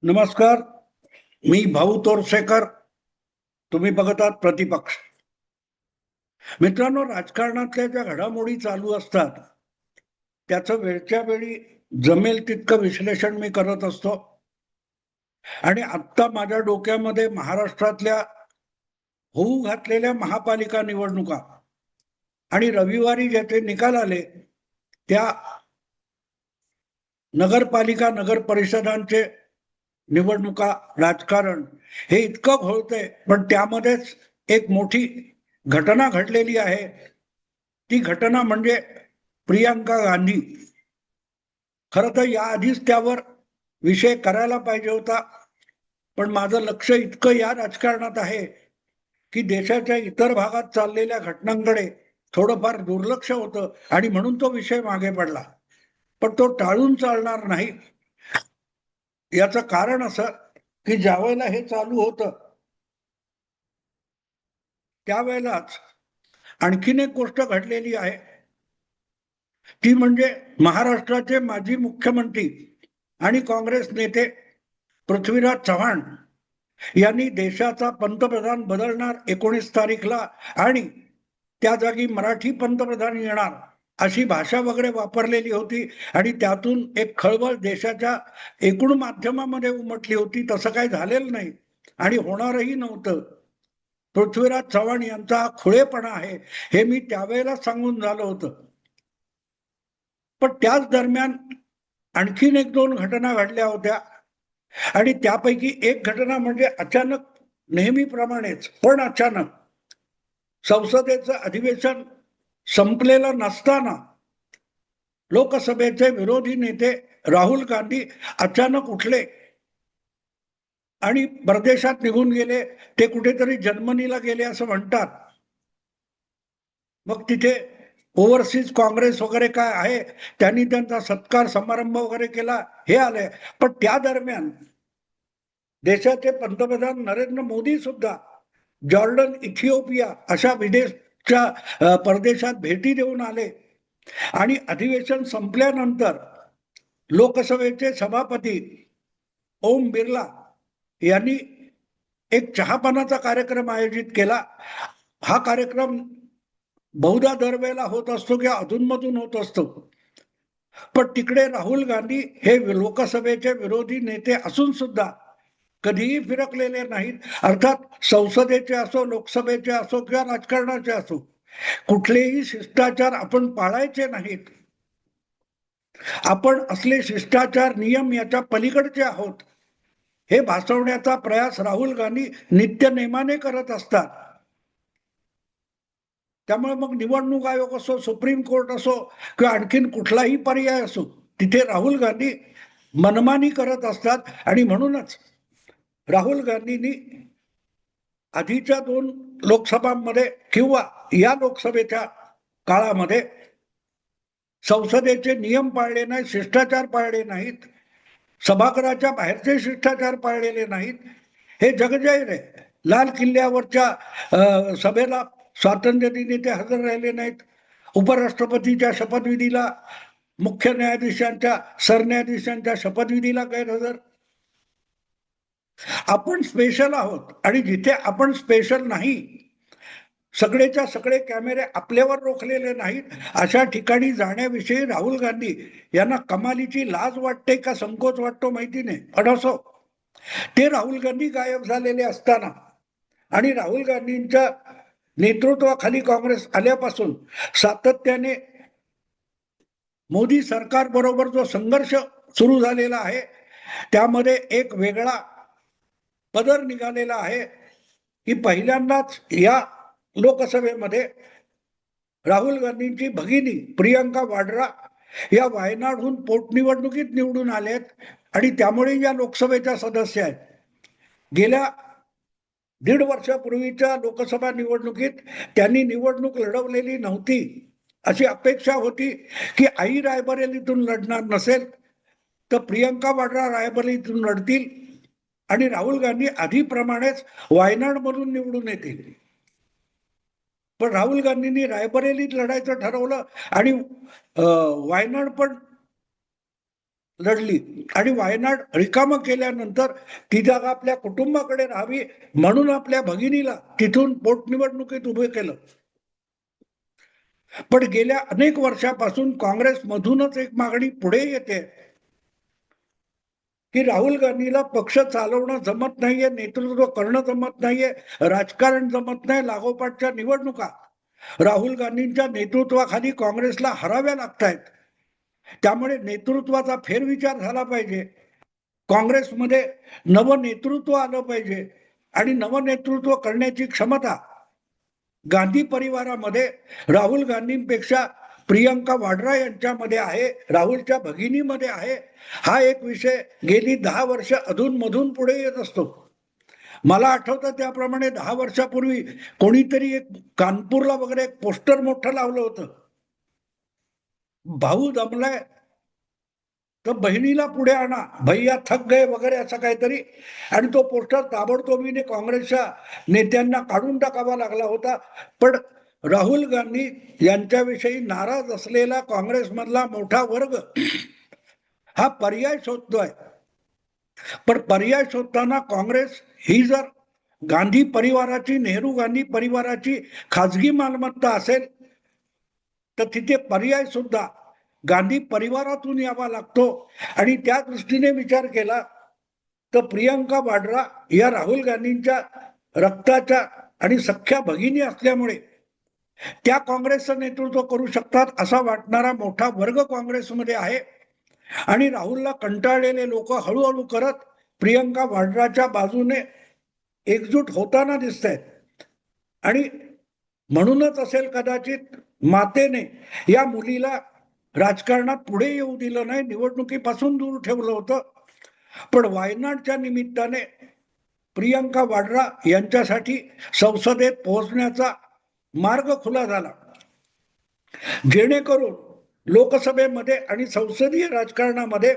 नमस्कार. मी भाऊ तोरसेकर. तुम्ही बघत आहात प्रतिपक्ष. मित्रांनो, राजकारणातल्या ज्या घडामोडी चालू असतात त्याचं वेळच्या वेळी जमेल तितकं विश्लेषण मी करत असतो. आणि आत्ता माझ्या डोक्यामध्ये महाराष्ट्रातल्या होऊ घातलेल्या महापालिका निवडणुका आणि रविवारी ज्याचे निकाल आले त्या नगरपालिका नगर परिषदांचे निवडणुका, राजकारण हे इतकं घोळतंय, पण त्यामध्येच एक मोठी घटना घडलेली आहे. ती घटना म्हणजे प्रियांका गांधी. खरं तर याआधीच त्यावर विषय करायला पाहिजे होता, पण माझं लक्ष इतकं या राजकारणात आहे की देशाच्या इतर भागात चाललेल्या घटनांकडे थोडंफार दुर्लक्ष होतं आणि म्हणून तो विषय मागे पडला. पण तो टाळून चालणार नाही. याचं कारण असं की ज्यावेळेला हे चालू होतं त्यावेळेलाच आणखीन एक गोष्ट घडलेली आहे. ती म्हणजे महाराष्ट्राचे माजी मुख्यमंत्री आणि काँग्रेस नेते पृथ्वीराज चव्हाण यांनी देशाचा पंतप्रधान बदलणार 19 तारीखला आणि त्या जागी मराठी पंतप्रधान येणार अशी भाषा वगैरे वापरलेली होती आणि त्यातून एक खळबळ देशाच्या एकूण माध्यमामध्ये उमटली होती. तसं काही झालेलं नाही आणि होणारही नव्हतं. पृथ्वीराज चव्हाण यांचा हा खुळेपणा आहे हे मी त्यावेळेला सांगून झालं होतं. पण त्याच दरम्यान आणखीन एक दोन घटना घडल्या होत्या आणि त्यापैकी एक घटना म्हणजे अचानक, नेहमीप्रमाणेच पण अचानक, संसदेचं अधिवेशन संपलेलं नसताना लोकसभेचे विरोधी नेते राहुल गांधी अचानक उठले आणि परदेशात निघून गेले. ते कुठेतरी जर्मनीला गेले असं म्हणतात. मग तिथे ओव्हरसीज काँग्रेस वगैरे काय आहे, त्यांनी त्यांचा सत्कार समारंभ वगैरे केला, हे आलंय. पण त्या दरम्यान देशाचे पंतप्रधान नरेंद्र मोदी सुद्धा जॉर्डन, इथिओपिया अशा विदेशच्या परदेशात भेटी देऊन आले आणि अधिवेशन संपल्यानंतर लोकसभेचे सभापती ओम बिर्ला यांनी एक चहापानाचा कार्यक्रम आयोजित केला. हा कार्यक्रम बहुधा दरवेळेला होत असतो किंवा अधूनमधून होत असतो. पण तिकडे राहुल गांधी हे लोकसभेचे विरोधी नेते असून सुद्धा कधीही फिरकलेले नाहीत. अर्थात संसदेचे असो, लोकसभेचे असो किंवा राजकारणाचे असो, कुठलेही शिष्टाचार आपण पाळायचे नाहीत. आपण असले शिष्टाचार, नियम याच्या पलीकडचे आहोत हे भासवण्याचा प्रयास राहुल गांधी नित्य नेमाने करत असतात. त्यामुळे मग निवडणूक आयोग असो, सुप्रीम कोर्ट असो किंवा आणखीन कुठलाही पर्याय असो, तिथे राहुल गांधी मनमानी करत असतात. आणि म्हणूनच राहुल गांधींनी आधीच्या 2 लोकसभांमध्ये किंवा या लोकसभेच्या काळामध्ये संसदेचे नियम पाळले नाहीत, शिष्टाचार पाळले नाहीत, सभागृहाच्या बाहेरचे शिष्टाचार पाळलेले नाहीत. हे जगजाहीर आहे. लाल किल्ल्यावरच्या सभेला स्वातंत्र्य दिनी ते हजर राहिले नाहीत. उपराष्ट्रपतीच्या शपथविधीला, मुख्य न्यायाधीशांच्या, सरन्यायाधीशांच्या शपथविधीला गैरहजर. आपण स्पेशल आहोत आणि जिथे आपण स्पेशल नाही, सगळेच्या सगळे कॅमेरे आपल्यावर रोखलेले नाहीत, अशा ठिकाणी जाण्याविषयी राहुल गांधी यांना कमालीची लाज वाटते का संकोच वाटतो माहिती नाही. पण असो, ते राहुल गांधी गायब झालेले असताना आणि राहुल गांधींच्या नेतृत्वाखाली काँग्रेस आल्यापासून सातत्याने मोदी सरकार बरोबर जो संघर्ष सुरू झालेला आहे त्यामध्ये एक वेगळा पदर निघालेला आहे की पहिल्यांदाच या लोकसभेमध्ये राहुल गांधींची भगिनी प्रियंका वाड्रा या वायनाडहून पोटनिवडणुकीत निवडून आल्यात आणि त्यामुळे या लोकसभेच्या सदस्य आहेत. गेल्या 1.5 वर्षापूर्वीच्या लोकसभा निवडणुकीत त्यांनी निवडणूक लढवलेली नव्हती. अशी अपेक्षा होती की आई रायबरेलीतून लढणार नसेल तर प्रियंका वाड्रा रायबरेलीतून लढतील आणि राहुल गांधी आधीप्रमाणेच वायनाडमधून निवडून येतील. पण राहुल गांधींनी रायबरेलीत लढायचं ठरवलं आणि वायनाड पण लढली आणि वायनाड रिकामं केल्यानंतर ती जागा आपल्या कुटुंबाकडे राहावी म्हणून आपल्या भगिनीला तिथून पोटनिवडणुकीत उभे केलं. पण गेल्या अनेक वर्षापासून काँग्रेसमधूनच एक मागणी पुढे येते की राहुल गांधीला पक्ष चालवणं जमत नाहीये, नेतृत्व करणं जमत नाहीये, राजकारण जमत नाही, लागोपाठच्या निवडणुका राहुल गांधींच्या नेतृत्वाखाली काँग्रेसला हराव्या लागतायत. त्यामुळे नेतृत्वाचा फेरविचार झाला पाहिजे. काँग्रेसमध्ये नवनेतृत्व आलं पाहिजे आणि नवनेतृत्व करण्याची क्षमता गांधी परिवारामध्ये राहुल गांधींपेक्षा प्रियंका वाड्रा यांच्यामध्ये आहे, राहुलच्या भगिनीमध्ये आहे. हा एक विषय गेली 10 वर्ष अधूनमधून पुढे येत असतो. मला आठवतं त्याप्रमाणे 10 वर्षापूर्वी कोणीतरी एक कानपूरला वगैरे एक पोस्टर मोठं लावलं होतं, भाऊ दमलाय तर बहिणीला पुढे आणा, भैया थक गए वगैरे असं काहीतरी. आणि तो पोस्टर ताबडतोबीने काँग्रेसच्या नेत्यांना काढून टाकावा लागला होता. पण राहुल गांधी यांच्याविषयी नाराज असलेला काँग्रेसमधला मोठा वर्ग हा पर्याय शोधतोय. पण पर्याय शोधताना काँग्रेस ही जर गांधी परिवाराची, नेहरू गांधी परिवाराची खाजगी मालमत्ता असेल तर तिथे पर्याय सुद्धा गांधी परिवारातून यावा लागतो. आणि त्या दृष्टीने विचार केला तर प्रियंका वाड्रा या राहुल गांधींच्या रक्ताच्या आणि सख्या भगिनी असल्यामुळे त्या काँग्रेसचं नेतृत्व करू शकतात असा वाटणारा मोठा वर्ग काँग्रेसमध्ये आहे. आणि राहुलला कंटाळलेले लोक हळूहळू करत प्रियंका वाड्राच्या बाजूने एकजूट होताना दिसत आहेत. आणि म्हणूनच असेल कदाचित मातेने या मुलीला राजकारणात पुढे येऊ दिलं नाही, निवडणुकीपासून दूर ठेवलं होतं. पण वायनाडच्या निमित्ताने प्रियंका वाड्रा यांच्यासाठी संसदेत पोहोचण्याचा मार्ग खुला झाला, जेणेकरून लोकसभेमध्ये आणि संसदीय राजकारणामध्ये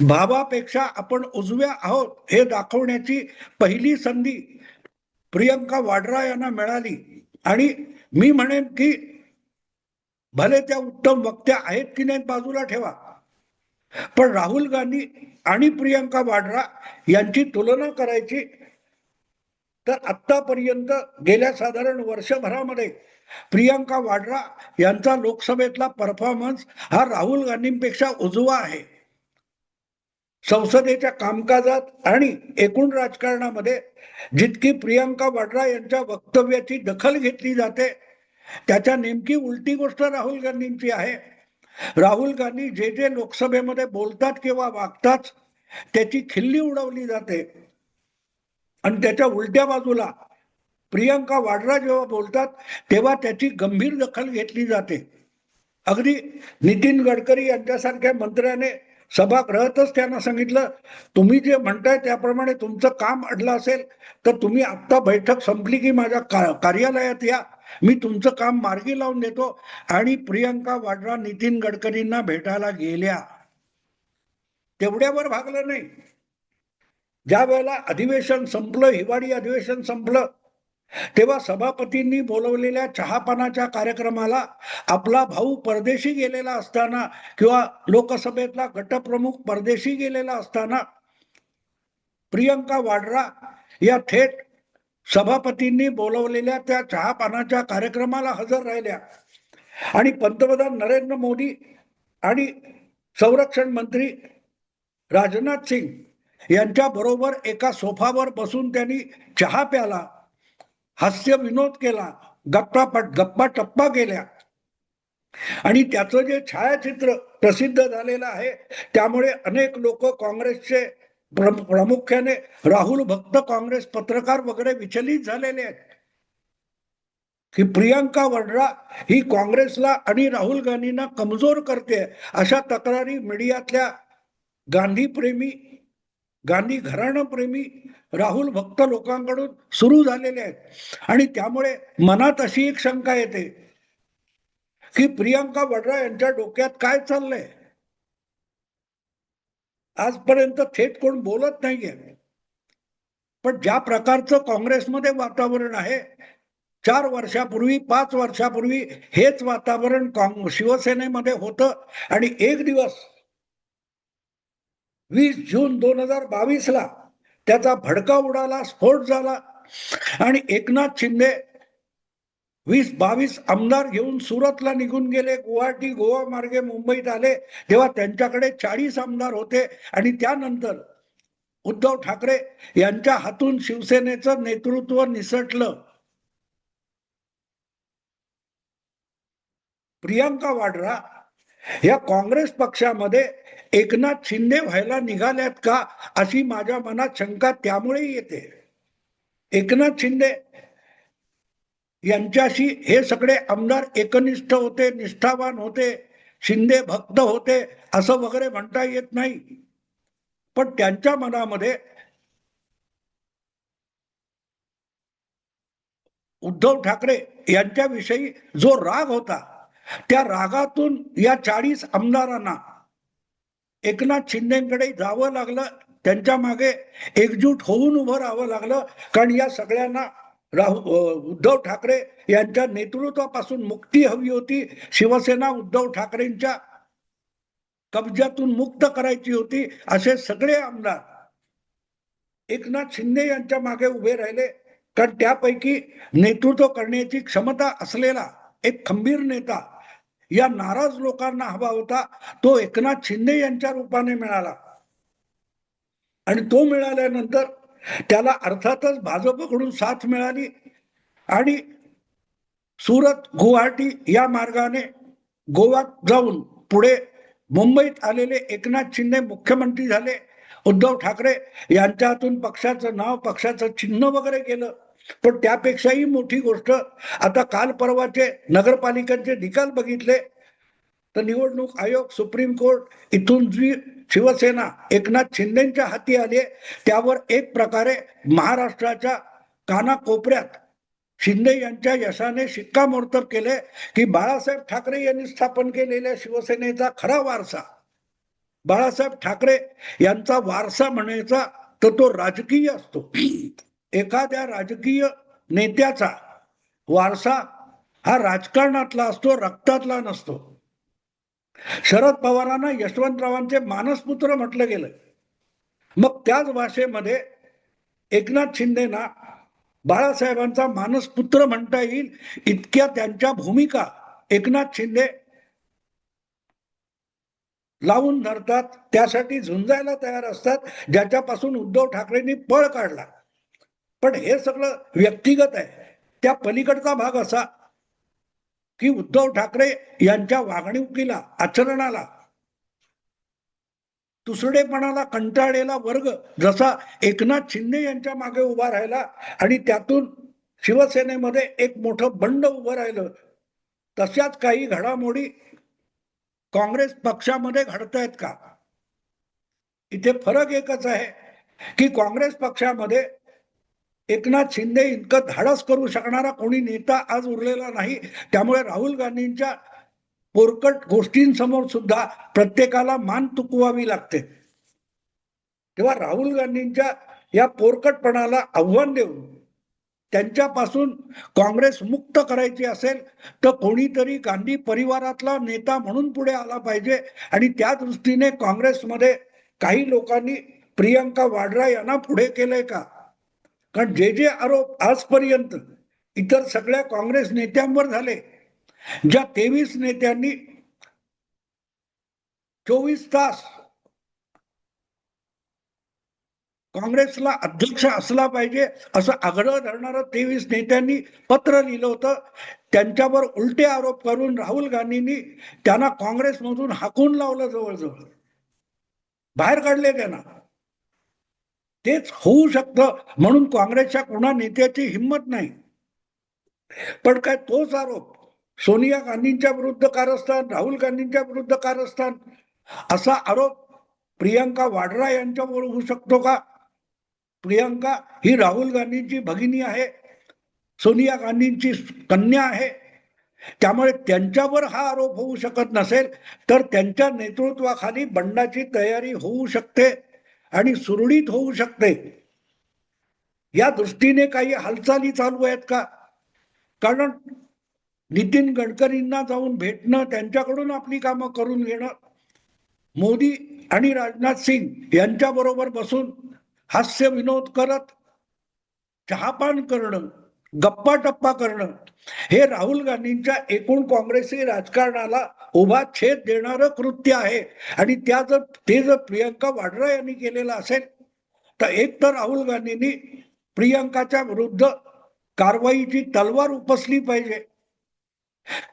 भावापेक्षा आपण उजव्या आहोत हे दाखवण्याची पहिली संधी प्रियंका वाड्रा यांना मिळाली. आणि मी म्हणेन की भले त्या उत्तम वक्त्या आहेत की नाहीत बाजूला ठेवा, पण राहुल गांधी आणि प्रियंका वाड्रा यांची तुलना करायची तर आतापर्यंत गेल्या साधारण वर्षभरामध्ये प्रियंका वाड्रा यांचा लोकसभेतला परफॉर्मन्स हा राहुल गांधींपेक्षा उजवा आहे. संसदेच्या कामकाजात आणि एकूण राजकारणामध्ये जितकी प्रियंका वाड्रा यांच्या वक्तव्याची दखल घेतली जाते त्याच्या नेमकी उलटी गोष्ट राहुल गांधींची आहे. राहुल गांधी जे जे लोकसभेमध्ये बोलतात किंवा वागतात त्याची खिल्ली उडवली जाते आणि त्याच्या उलट्या बाजूला प्रियंका वाड्रा जेव्हा बोलतात तेव्हा त्याची गंभीर दखल घेतली जाते. अगदी नितीन गडकरी यांच्यासारख्या मंत्र्याने सभागृहातच त्यांना सांगितलं, तुम्ही जे म्हणताय त्याप्रमाणे तुमचं काम अडलं असेल तर तुम्ही आत्ता बैठक संपली की माझ्या कार्यालयात या, मी तुमचं काम मार्गी लावून देतो. आणि प्रियंका वाड्रा नितीन गडकरींना भेटायला गेल्या. तेवढ्यावर भागलं नाही. ज्या वेळेला अधिवेशन संपलं, हिवाळी अधिवेशन संपलं, तेव्हा सभापतींनी बोलवलेल्या चहापानाच्या कार्यक्रमाला आपला भाऊ परदेशी गेलेला असताना किंवा लोकसभेतला गटप्रमुख परदेशी गेलेला असताना प्रियंका वाड्रा या थेट सभापतींनी बोलवलेल्या त्या चहापानाच्या कार्यक्रमाला हजर राहिल्या. आणि पंतप्रधान नरेंद्र मोदी आणि संरक्षण मंत्री राजनाथ सिंग यांच्या बरोबर एका सोफावर बसून त्यांनी चहा प्याला, हास्य विनोद केला, गप्पा टप्पा केल्या. आणि त्याचं जे छायाचित्र प्रसिद्ध झालेलं आहे त्यामुळे अनेक लोक काँग्रेसचे प्रामुख्याने राहुल भक्त काँग्रेस पत्रकार वगैरे विचलित झालेले आहेत की प्रियंका वाड्रा ही काँग्रेसला आणि राहुल गांधींना कमजोर करते. अशा तक्रारी मीडियातल्या गांधी प्रेमी, गांधी घराणं प्रेमी, राहुल भक्त लोकांकडून सुरू झालेले आहेत. आणि त्यामुळे मनात अशी एक शंका येते की प्रियंका वाड्रा यांच्या डोक्यात काय चाललंय. आजपर्यंत थेट कोण बोलत नाहीये, पण ज्या प्रकारचं काँग्रेसमध्ये वातावरण आहे, 4 वर्षापूर्वी 5 वर्षापूर्वी हेच वातावरण शिवसेनेमध्ये होतं. आणि एक दिवस 20 जून 2022ला त्याचा भडका उडाला, स्फोट झाला आणि एकनाथ शिंदे 20-22 आमदार घेऊन सुरतला निघून गेले, गुवाहाटी गोवा मार्गे मुंबईत आले, तेव्हा त्यांच्याकडे 40 आमदार होते आणि त्यानंतर उद्धव ठाकरे यांच्या हातून शिवसेनेचं नेतृत्व निसटलं. प्रियंका वाड्रा या काँग्रेस पक्षामध्ये एकनाथ शिंदे व्हायला निघाल्यात का, अशी माझ्या मनात शंका त्यामुळे येते. एकनाथ शिंदे यांच्याशी हे सगळे आमदार एकनिष्ठ होते, निष्ठावान होते, शिंदे भक्त होते असं वगैरे म्हणता येत नाही. पण त्यांच्या मनामध्ये उद्धव ठाकरे यांच्याविषयी जो राग होता, त्या रागातून या 40 आमदारांना एकनाथ शिंदेकडे जावं लागलं, त्यांच्या मागे एकजूट होऊन उभं राहावं लागलं. कारण या सगळ्यांना उद्धव ठाकरे यांच्या नेतृत्वापासून मुक्ती हवी होती. शिवसेना उद्धव ठाकरेंच्या कब्जातून मुक्त करायची होती. असे सगळे आमदार एकनाथ शिंदे यांच्या मागे उभे राहिले. कारण त्यापैकी नेतृत्व करण्याची क्षमता असलेला एक खंबीर नेता या नाराज लोकांना हवा होता. तो एकनाथ शिंदे यांच्या रूपाने मिळाला आणि तो मिळाल्यानंतर त्याला अर्थातच भाजपकडून साथ मिळाली आणि सुरत गुवाहाटी या मार्गाने गोव्यात जाऊन पुढे मुंबईत आलेले एकनाथ शिंदे मुख्यमंत्री झाले. उद्धव ठाकरे यांच्या हातून पक्षाचं नाव, पक्षाचं चिन्ह वगैरे गेलं. पण त्यापेक्षाही मोठी गोष्ट, आता काल परवाचे नगरपालिकांचे निकाल बघितले तर निवडणूक आयोग, सुप्रीम कोर्ट इथून जी शिवसेना एकनाथ शिंदेच्या हाती आली त्यावर एक प्रकारे महाराष्ट्राच्या कानाकोपऱ्यात शिंदे यांच्या यशाने शिक्कामोर्तब केले की बाळासाहेब ठाकरे यांनी स्थापन केलेल्या शिवसेनेचा खरा वारसा, बाळासाहेब ठाकरे यांचा वारसा म्हणायचा तर तो राजकीय असतो. एखाद्या राजकीय नेत्याचा वारसा हा राजकारणातला असतो, रक्तातला नसतो. शरद पवारांना यशवंतरावांचे मानसपुत्र म्हटलं गेलं. मग त्याच भाषेमध्ये एकनाथ शिंदेना बाळासाहेबांचा मानसपुत्र म्हणता येईल इतक्या त्यांच्या भूमिका एकनाथ शिंदे लावून धरतात, त्यासाठी झुंजायला तयार असतात, ज्याच्यापासून उद्धव ठाकरेंनी पळ काढला. पण हे सगळं व्यक्तिगत आहे. त्या पलीकडचा भाग असा की उद्धव ठाकरे यांच्या वागणुकीला, आचरणाला, तुसडेपणाला कंटाळलेला वर्ग जसा एकनाथ शिंदे यांच्या मागे उभा राहिला आणि त्यातून शिवसेनेमध्ये एक मोठं बंड उभं राहिलं, तशाच काही घडामोडी काँग्रेस पक्षामध्ये घडतायत का? इथे फरक एकच आहे की काँग्रेस पक्षामध्ये एकनाथ शिंदे इतकं धाडस करू शकणारा कोणी नेता आज उरलेला नाही. त्यामुळे राहुल गांधींच्या पोरकट गोष्टींसमोर सुद्धा प्रत्येकाला मान तुकवावी लागते. तेव्हा राहुल गांधींच्या या पोरकटपणाला आव्हान देऊन त्यांच्यापासून काँग्रेस मुक्त करायची असेल तर कोणीतरी गांधी परिवारातला नेता म्हणून पुढे आला पाहिजे. आणि त्या दृष्टीने काँग्रेसमध्ये काही लोकांनी प्रियंका वाड्रा यांना पुढे केलंय का? कारण जे जे आरोप आजपर्यंत इतर सगळ्या काँग्रेस नेत्यांवर झाले, ज्या 23 नेत्यांनी 24 तास काँग्रेसला अध्यक्ष असला पाहिजे असं आग्रह धरणारं 23 नेत्यांनी पत्र लिहिलं होतं, त्यांच्यावर उलटे आरोप करून राहुल गांधींनी त्यांना काँग्रेसमधून हाकून लावलं, जवळजवळ बाहेर काढले त्यांना. तेच होऊ शकतं म्हणून काँग्रेसच्या कोणा नेत्याची हिंमत नाही. पण काय तोच आरोप सोनिया गांधींच्या विरुद्ध कारस्थान, राहुल गांधींच्या विरुद्ध कारस्थान असा आरोप प्रियंका वाड्रा यांच्यावर होऊ शकतो का? प्रियंका ही राहुल गांधींची भगिनी आहे, सोनिया गांधींची कन्या आहे. त्यामुळे त्यांच्यावर हा आरोप होऊ शकत नसेल तर त्यांच्या नेतृत्वाखाली बंडाची तयारी होऊ शकते आणि सुरळीत होऊ शकते. या दृष्टीने काही हालचाली चालू आहेत का? कारण नितीन गडकरींना जाऊन भेटणं, त्यांच्याकडून आपली कामं करून घेणं, मोदी आणि राजनाथ सिंग यांच्या बरोबर बसून हास्य विनोद करत चहापान करणं, गप्पा टप्पा करणं हे राहुल गांधींच्या एकूण काँग्रेसी राजकारणाला उभा छेद देणारं कृत्य आहे. आणि ते जर प्रियंका वाड्रा यांनी केलेलं असेल तर एक तर राहुल गांधींनी प्रियंकाच्या विरुद्ध कारवाईची तलवार उपसली पाहिजे,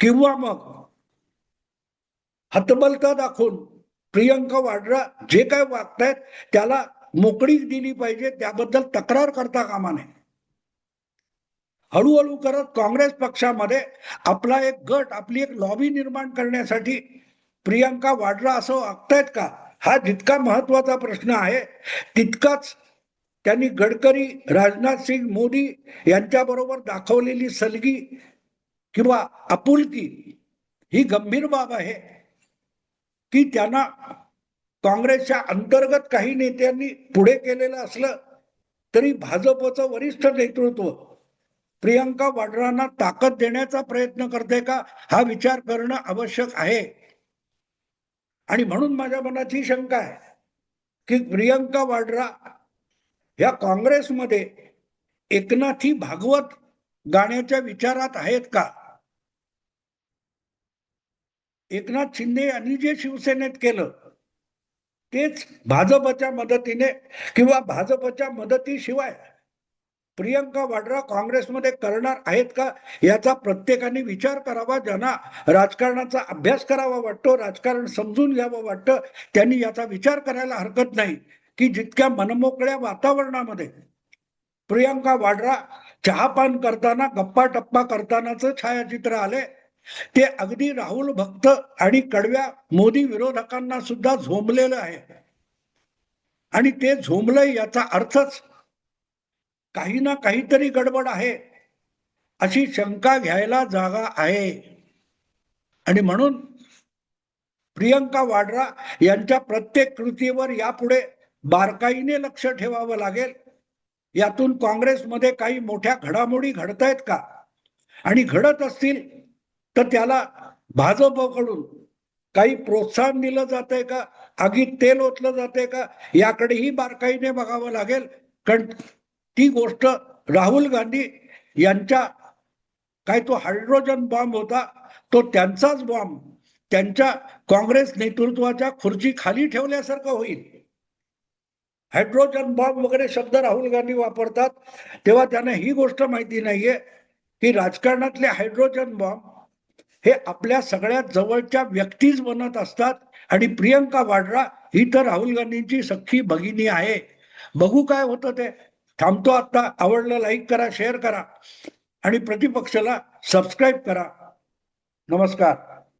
किंवा मग हतबलता दाखवून प्रियंका वाड्रा जे काय वागतायत त्याला मोकळीक दिली पाहिजे, त्याबद्दल तक्रार करता कामा नये. हळूहळू करत काँग्रेस पक्षामध्ये आपला एक गट, आपली एक लॉबी निर्माण करण्यासाठी प्रियंका वाड्रा असं वागतायत का, हा जितका महत्वाचा प्रश्न आहे तितकाच त्यांनी गडकरी, राजनाथ सिंग, मोदी यांच्याबरोबर दाखवलेली सलगी किंवा आपुलकी ही गंभीर बाब आहे की त्यांना काँग्रेसच्या अंतर्गत काही नेत्यांनी पुढे केलेलं असलं तरी भाजपचं वरिष्ठ नेतृत्व प्रियंका वाड्रांना ताकद देण्याचा प्रयत्न करते का, हा विचार करणं आवश्यक आहे. आणि म्हणून माझ्या मनात ही शंका आहे की प्रियंका वाड्रा या काँग्रेसमध्ये एकनाथी भागवत गाण्याच्या विचारात आहेत का. एकनाथ शिंदे यांनी जे शिवसेनेत केलं तेच भाजपच्या मदतीने किंवा भाजपच्या मदतीशिवाय प्रियंका वाड्रा काँग्रेसमध्ये करणार आहेत का, याचा प्रत्येकाने विचार करावा. ज्यांना राजकारणाचा अभ्यास करावा वाटतो, राजकारण समजून घ्यावं वाटतं, त्यांनी याचा विचार करायला हरकत नाही की जितक्या मनमोकळ्या वातावरणामध्ये प्रियंका वाड्रा चहापान करताना, गप्पा टप्पा करतानाच छायाचित्र आले ते अगदी राहुल भक्त आणि कडव्या मोदी विरोधकांना सुद्धा झोंबलेलं आहे. आणि ते झोंबलंय याचा अर्थच काही ना काहीतरी गडबड आहे अशी शंका घ्यायला जागा आहे. आणि म्हणून प्रियंका वाड्रा यांच्या प्रत्येक कृतीवर यापुढे बारकाईने लक्ष ठेवावं लागेल. यातून काँग्रेसमध्ये काही मोठ्या घडामोडी घडतायत का, आणि घडत असतील तर त्याला भाजपकडून काही प्रोत्साहन दिलं जातंय का, आगीत तेल ओतलं जातंय का, याकडेही बारकाईने बघावं लागेल. कारण ती गोष्ट राहुल गांधी यांच्या काय तो हायड्रोजन बॉम्ब होता, तो त्यांचाच बॉम्ब त्यांच्या काँग्रेस नेतृत्वाच्या खुर्ची खाली ठेवल्यासारखं होईल. हायड्रोजन बॉम्ब वगैरे शब्द राहुल गांधी वापरतात तेव्हा त्यांना ही गोष्ट माहिती नाहीये की राजकारणातले हायड्रोजन बॉम्ब हे आपल्या सगळ्यात जवळच्या व्यक्तीच बनत असतात. आणि प्रियंका वाड्रा ही तर राहुल गांधींची सख्खी भगिनी आहे. बघू काय होतं ते. थांबतो आता. आवडलं लाईक करा, शेअर करा आणि प्रतिपक्षाला सबस्क्राईब करा. नमस्कार.